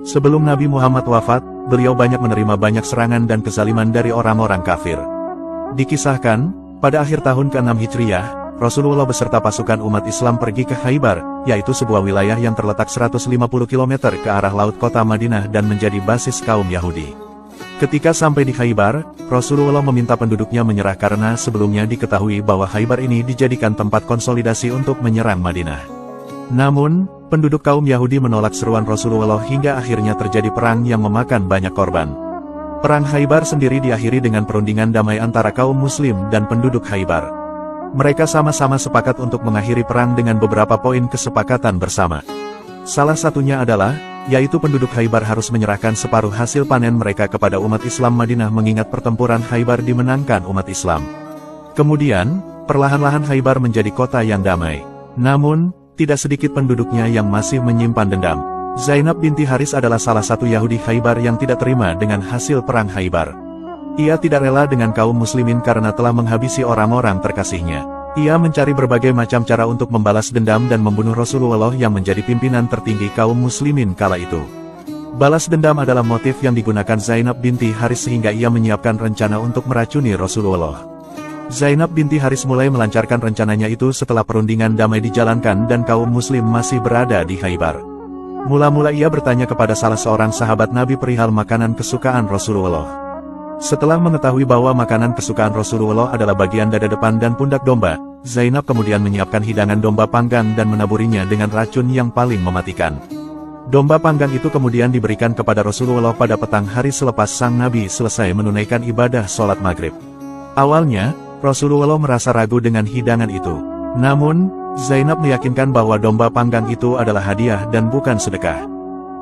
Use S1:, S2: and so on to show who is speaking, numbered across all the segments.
S1: Sebelum Nabi Muhammad wafat, beliau banyak menerima banyak serangan dan kezaliman dari orang-orang kafir. Dikisahkan, pada akhir tahun ke-6 Hijriyah, Rasulullah beserta pasukan umat Islam pergi ke Khaybar, yaitu sebuah wilayah yang terletak 150 km ke arah laut kota Madinah dan menjadi basis kaum Yahudi. Ketika sampai di Khaybar, Rasulullah meminta penduduknya menyerah karena sebelumnya diketahui bahwa Khaybar ini dijadikan tempat konsolidasi untuk menyerang Madinah. Namun, penduduk kaum Yahudi menolak seruan Rasulullah hingga akhirnya terjadi perang yang memakan banyak korban. Perang Khaybar sendiri diakhiri dengan perundingan damai antara kaum Muslim dan penduduk Khaybar. Mereka sama-sama sepakat untuk mengakhiri perang dengan beberapa poin kesepakatan bersama. Salah satunya adalah, yaitu penduduk Khaybar harus menyerahkan separuh hasil panen mereka kepada umat Islam Madinah mengingat pertempuran Khaybar dimenangkan umat Islam. Kemudian, perlahan-lahan Khaybar menjadi kota yang damai. Namun, tidak sedikit penduduknya yang masih menyimpan dendam. Zainab binti Haris adalah salah satu Yahudi Khaybar yang tidak terima dengan hasil perang Khaybar. Ia tidak rela dengan kaum muslimin karena telah menghabisi orang-orang terkasihnya. Ia mencari berbagai macam cara untuk membalas dendam dan membunuh Rasulullah yang menjadi pimpinan tertinggi kaum muslimin kala itu. Balas dendam adalah motif yang digunakan Zainab binti Haris sehingga ia menyiapkan rencana untuk meracuni Rasulullah. Zainab binti Haris mulai melancarkan rencananya itu setelah perundingan damai dijalankan dan kaum muslim masih berada di Khaybar. Mula-mula ia bertanya kepada salah seorang sahabat Nabi perihal makanan kesukaan Rasulullah. Setelah mengetahui bahwa makanan kesukaan Rasulullah adalah bagian dada depan dan pundak domba, Zainab kemudian menyiapkan hidangan domba panggang dan menaburinya dengan racun yang paling mematikan. Domba panggang itu kemudian diberikan kepada Rasulullah pada petang hari selepas sang Nabi selesai menunaikan ibadah sholat maghrib. Awalnya, Rasulullah merasa ragu dengan hidangan itu. Namun, Zainab meyakinkan bahwa domba panggang itu adalah hadiah dan bukan sedekah.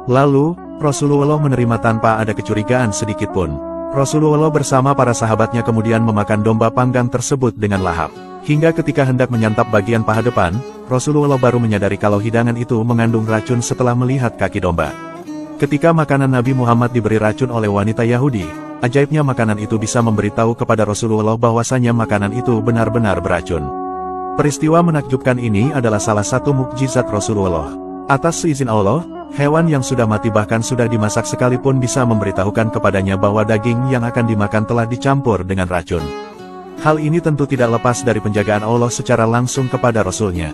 S1: Lalu, Rasulullah menerima tanpa ada kecurigaan sedikitpun. Rasulullah bersama para sahabatnya kemudian memakan domba panggang tersebut dengan lahap. Hingga ketika hendak menyantap bagian paha depan, Rasulullah baru menyadari kalau hidangan itu mengandung racun setelah melihat kaki domba. Ketika makanan Nabi Muhammad diberi racun oleh wanita Yahudi, ajaibnya makanan itu bisa memberitahu kepada Rasulullah bahwasanya makanan itu benar-benar beracun. Peristiwa menakjubkan ini adalah salah satu mukjizat Rasulullah. Atas seizin Allah, hewan yang sudah mati bahkan sudah dimasak sekalipun bisa memberitahukan kepadanya bahwa daging yang akan dimakan telah dicampur dengan racun. Hal ini tentu tidak lepas dari penjagaan Allah secara langsung kepada Rasul-Nya.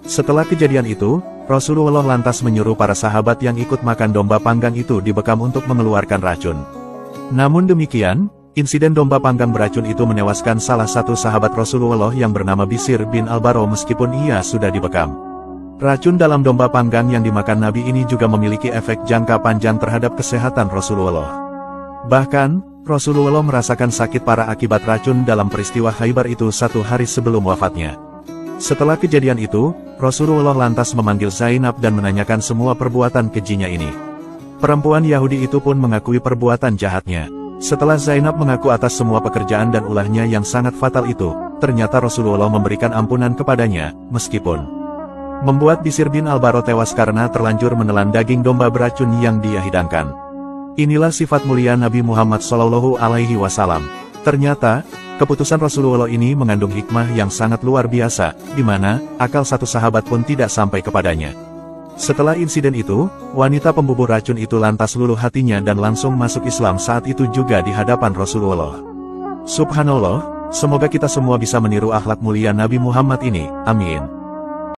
S1: Setelah kejadian itu, Rasulullah lantas menyuruh para sahabat yang ikut makan domba panggang itu dibekam untuk mengeluarkan racun. Namun demikian, insiden domba panggang beracun itu menewaskan salah satu sahabat Rasulullah yang bernama Bishr bin Al-Bara meskipun ia sudah dibekam. Racun dalam domba panggang yang dimakan Nabi ini juga memiliki efek jangka panjang terhadap kesehatan Rasulullah. Bahkan, Rasulullah merasakan sakit parah akibat racun dalam peristiwa Khaybar itu 1 hari sebelum wafatnya. Setelah kejadian itu, Rasulullah lantas memanggil Zainab dan menanyakan semua perbuatan kejinya ini. Perempuan Yahudi itu pun mengakui perbuatan jahatnya. Setelah Zainab mengaku atas semua pekerjaan dan ulahnya yang sangat fatal itu, ternyata Rasulullah memberikan ampunan kepadanya, meskipun membuat Bishr bin Al-Bara tewas karena terlanjur menelan daging domba beracun yang dia hidangkan. Inilah sifat mulia Nabi Muhammad SAW. Ternyata, keputusan Rasulullah ini mengandung hikmah yang sangat luar biasa, di mana akal satu sahabat pun tidak sampai kepadanya. Setelah insiden itu, wanita pembubur racun itu lantas luluh hatinya dan langsung masuk Islam saat itu juga di hadapan Rasulullah. Subhanallah, semoga kita semua bisa meniru akhlak mulia Nabi Muhammad ini, amin.